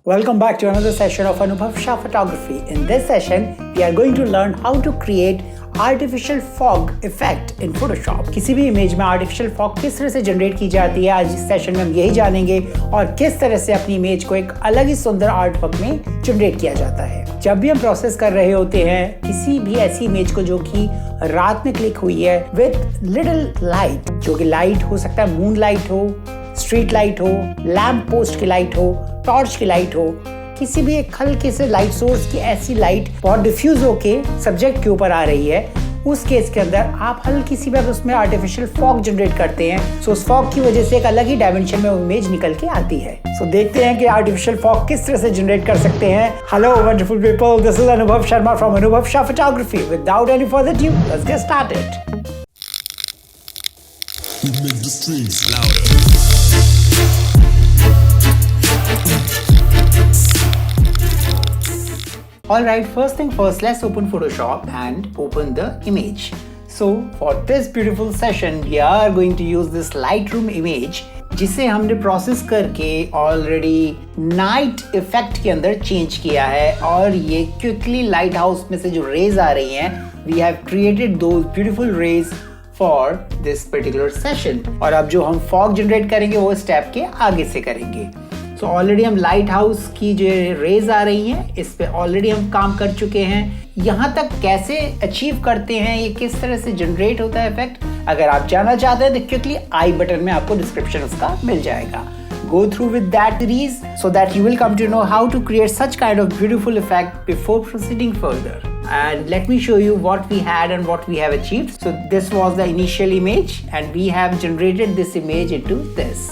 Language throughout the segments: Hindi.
Welcome back to another session of anubhavshaphotography. In this session, we are going to learn how to create artificial fog effect in Photoshop. किसी भी इमेज में artificial fog किस तरह से जनरेट की जाती है, आज इस सेशन में हम यही जानेंगे और किस तरह से अपनी इमेज को एक अलग ही सुंदर आर्ट वर्क में जनरेट किया जाता है। जब भी हम प्रोसेस कर रहे होते हैं किसी भी ऐसी इमेज को जो कि रात में क्लिक हुई है विद लिटिल लाइट, जो कि लाइट हो सकता है मून लाइट हो, स्ट्रीट लाइट हो, लैम्प पोस्ट की लाइट हो, टॉर्च की लाइट हो, किसी भी एक हल्के से लाइट सोर्स की ऐसी लाइट बहुत डिफ्यूज होके सब्जेक्ट के ऊपर आ रही है, उस केस के अंदर आप हल्की सी बार उसमें आर्टिफिशियल फॉग जनरेट करते हैं। सो उस फॉग की वजह से एक अलग ही डायमेंशन में इमेज निकल के आती है। सो देखते हैं कि आर्टिफिशियल फॉग किस तरह से जनरेट कर सकते हैं। Hello wonderful people, this is Anubhav Sharma from अनुभव Shah photography. Without any further due, let's get started. Make the strings louder. Alright, first thing first, let's open Photoshop and open the image. So for this beautiful session, we are going to use this Lightroom image, जिसे हमने प्रोसेस करके ऑलरेडी नाइट इफेक्ट के अंदर चेंज किया है। और ये क्विकली लाइट हाउस में से जो रेज आ रही हैं, we have created those beautiful rays for this particular session. और अब जो हम फॉग जनरेट करेंगे वो स्टेप के आगे से करेंगे। सो ऑलरेडी हम लाइट हाउस की जो रेज आ रही हैं इस पे ऑलरेडी हम काम कर चुके हैं। यहाँ तक कैसे अचीव करते हैं, ये किस तरह से जनरेट होता है इफेक्ट, अगर आप जानना चाहते हैं तो क्विकली आई बटन में आपको डिस्क्रिप्शन उसका मिल जाएगा। Go through with that series so that you will come to know how to create such kind of beautiful effect before proceeding further. And let me show you what we had and what we have achieved. So this was the initial image and we have generated this image into this.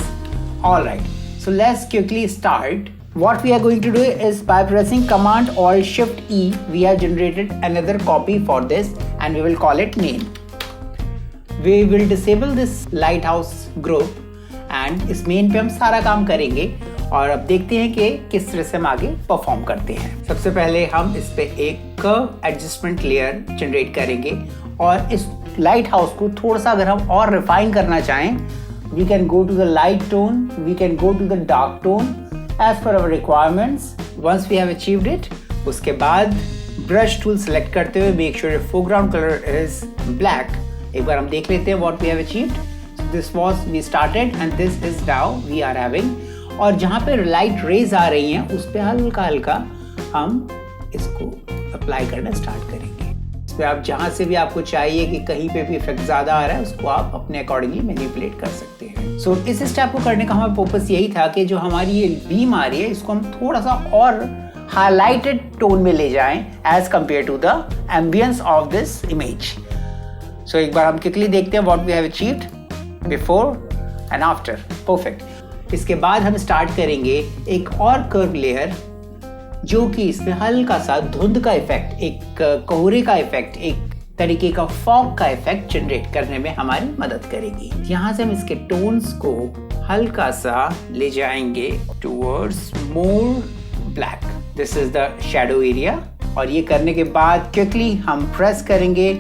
Alright, so let's quickly start. What we are going to do is by pressing Command Alt Shift E, we have generated another copy for this and we will call it name. We will disable this lighthouse group and इस मेन पे हम सारा काम करेंगे और अब देखते हैं कि किस तरह से हम आगे परफॉर्म करते हैं। सबसे पहले हम इस पे एक कर्व एडजस्टमेंट लेयर जनरेट करेंगे और इस लाइट हाउस को थोड़ा सा अगर हम और रिफाइन करना चाहें, we can go to the light tone, we can go to the dark tone as per our requirements. Once we have achieved it, उसके बाद ब्रश टूल सेलेक्ट करते हुए make sure foreground colour is black. एक बार हम देख लेते हैं what we have achieved. This was we started and this is now we are having। और जहाँ पे लाइट रेज आ रही हैं उस पे हल्का हल्का हम इसको अप्लाई करना स्टार्ट करेंगे। इस पे आप जहाँ से भी आपको चाहिए कि कहीं पे भी इफेक्ट ज्यादा आ रहा है उसको आप अपने अकॉर्डिंगली मैनिपुलेट कर सकते हैं। सो इस स्टेप को करने का हमारा पर्पस यही था कि जो हमारी ये बीम आ रही है इसको हम थोड़ा सा और हाईलाइटेड टोन में ले जाएं as compare to the ambience of this image. So एक बार हम क्विकली देखते हैं what we have achieved before and after. Perfect. इसके बाद हम स्टार्ट करेंगे एक और कर्व लेयर जो कि इसमें हल्का सा धुंध का इफेक्ट, एक कोहरे का इफेक्ट, एक तरीके का फॉग का इफेक्ट जनरेट करने में हमारी मदद करेगी। यहाँ से हम इसके टोन्स को हल्का सा ले जाएंगे towards more black. This is the shadow area. और ये करने के बाद क्विकली हम प्रेस करेंगे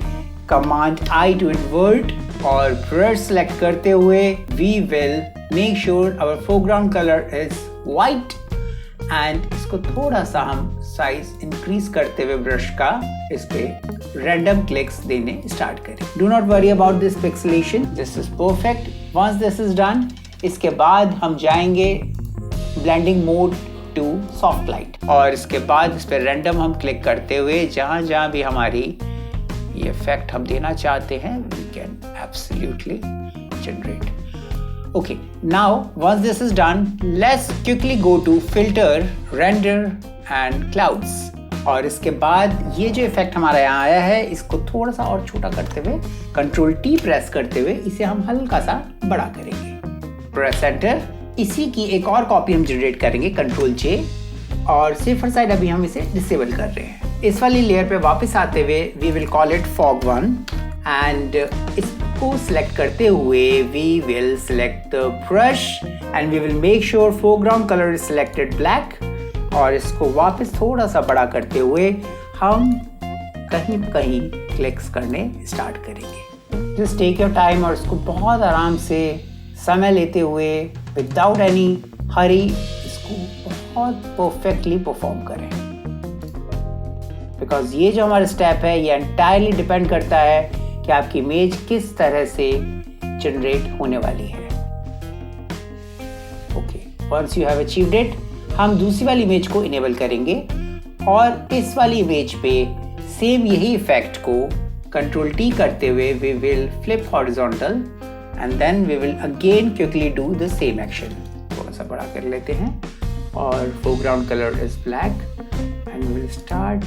कमांड आई टू इन्वर्ट और ब्रश सेलेक्ट करते हुए we will make sure our foreground color is white and इसको थोड़ा सा हम साइज इंक्रीज करते हुए ब्रश का इस पे रैंडम क्लिक्स देने स्टार्ट करें। Do not worry about this pixelation, this is perfect. Once this is done, इसके बाद हम जाएंगे blending mode to soft light और इसके बाद इस पे रैंडम हम क्लिक करते हुए जहाँ भी हमारी ये इफेक्ट हम देना चाहते हैं we can absolutely generate. Okay, now once this is done, let's quickly go to filter, render and clouds. और इसके बाद ये जो इफेक्ट हमारा यहाँ आया है इसको थोड़ा सा और छोटा करते हुए कंट्रोल टी प्रेस करते हुए इसे हम हल्का सा बड़ा करेंगे। Press enter. इसी की एक और कॉपी हम जनरेट करेंगे कंट्रोल जे और सेफर साइड अभी हम इसे डिसेबल कर रहे हैं। इस वाली लेयर पे वापस आते हुए we will call it fog 1 and इसको सिलेक्ट करते हुए we will select the brush and we will make sure foreground colour is selected black और इसको वापस थोड़ा सा बड़ा करते हुए हम कहीं कहीं क्लिक्स करने स्टार्ट करेंगे। जस्ट टेक योर टाइम और इसको बहुत आराम से समय लेते हुए विदाउट एनी हरी इसको बहुत परफेक्टली परफॉर्म करें, बिकॉज ये जो हमारा स्टेप है ये एंटायरली डिपेंड करता है कि आपकी इमेज किस तरह से जनरेट होने वाली है। Okay, once you have achieved it, हम दूसरी वाली इमेज को इनेबल करेंगे और इस वाली इमेज पे सेम यही इफेक्ट को कंट्रोल टी करते हुए we will flip horizontal and then we will again quickly do the same action. थोड़ा सा बड़ा कर लेते हैं और foreground colour is black and will start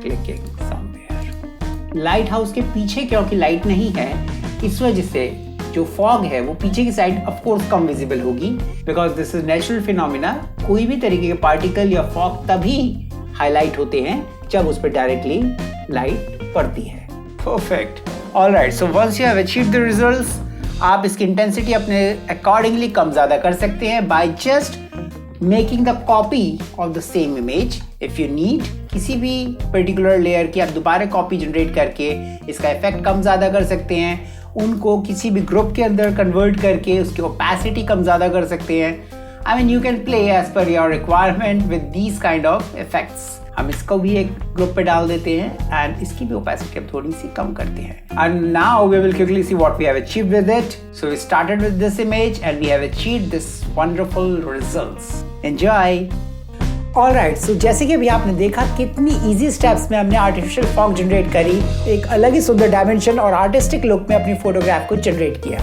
clicking somewhere. Lighthouse के पीछे क्योंकि लाइट नहीं है, इस वजह से जो फॉग है वो पीछे की साइड ऑफ कोर्स कम विजिबल होगी, because this is natural phenomena. कोई भी तरीके के पार्टिकल या फॉग तभी हाईलाइट होते हैं जब उस पर डायरेक्टली लाइट पड़ती है। Perfect, alright, so once you have achieved the results, आप इसकी इंटेंसिटी अपने अकॉर्डिंगली कम ज्यादा कर सकते हैं by just making the copy of the same image. If you need किसी भी पर्टिकुलर लेयर की आप दोबारा कॉपी जनरेट करके इसका इफेक्ट कम ज्यादा कर सकते हैं, उनको किसी भी ग्रुप के अंदर कन्वर्ट करके उसकी ओपेसिटी कम ज्यादा कर सकते हैं। I mean you can play as per your requirement with these kind of effects. हम इसको भी एक ग्रुप पे डाल देते हैं एंड इसकी भी ओपेसिटी अब थोड़ी सी कम करते हैं। And now we will quickly see what we have achieved with it. So we started with this image and we have achieved this wonderful results. Enjoy. Alright, so जैसे कि अभी आपने देखा कितनी इजी स्टेप्स में हमने आर्टिफिशियल फॉग जनरेट करी, एक अलग ही सुंदर डायमेंशन और आर्टिस्टिक लुक में अपनी फोटोग्राफ को जनरेट किया।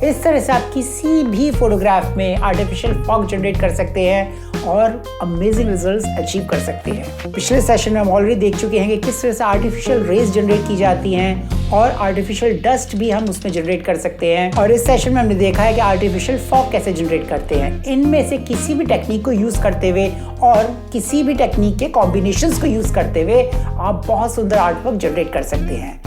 इस तरह से आप किसी भी फोटोग्राफ में आर्टिफिशियल फॉग जनरेट कर सकते हैं और अमेजिंग रिजल्ट्स अचीव कर सकते हैं। पिछले सेशन में हम ऑलरेडी देख चुके हैं कि किस तरह से आर्टिफिशियल रेज जनरेट की जाती हैं और आर्टिफिशियल डस्ट भी हम उसमें जनरेट कर सकते हैं। और इस सेशन में हमने देखा है कि आर्टिफिशियल फॉग कैसे जनरेट करते हैं। इनमें से किसी भी टेक्निक को यूज करते हुए और किसी भी टेक्निक के कॉम्बिनेशंस को यूज करते हुए आप बहुत सुंदर आर्टवर्क जनरेट कर सकते हैं।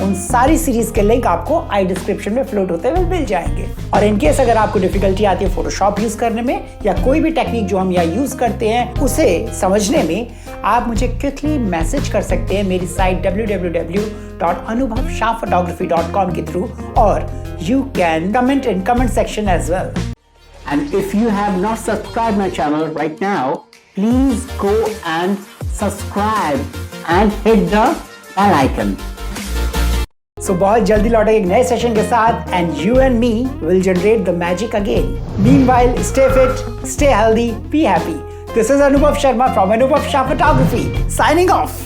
उन सारी सीरीज के लिंक आपको आई डिस्क्रिप्शन में फ्लोट होते हुए मिल जाएंगे। और इनकेस अगर आपको डिफिकल्टी आती है फोटोशॉप यूज करने में या कोई भी टेक्निक जो हम यहाँ यूज करते हैं उसे समझने में, आप मुझे क्विकली मैसेज कर सकते हैं मेरी साइट www.anubhavshaphotography.com के थ्रू, और you can comment in comment section as well. And if you have not subscribe my channel right now, please go and subscribe and hit the bell icon. So बहुत जल्दी लौटेंगे एक नए सेशन के साथ and you and me will generate the magic again. Meanwhile stay fit, stay healthy, be happy. This is Anubhav Sharma from अनुभव शाह फोटोग्राफी साइनिंग ऑफ।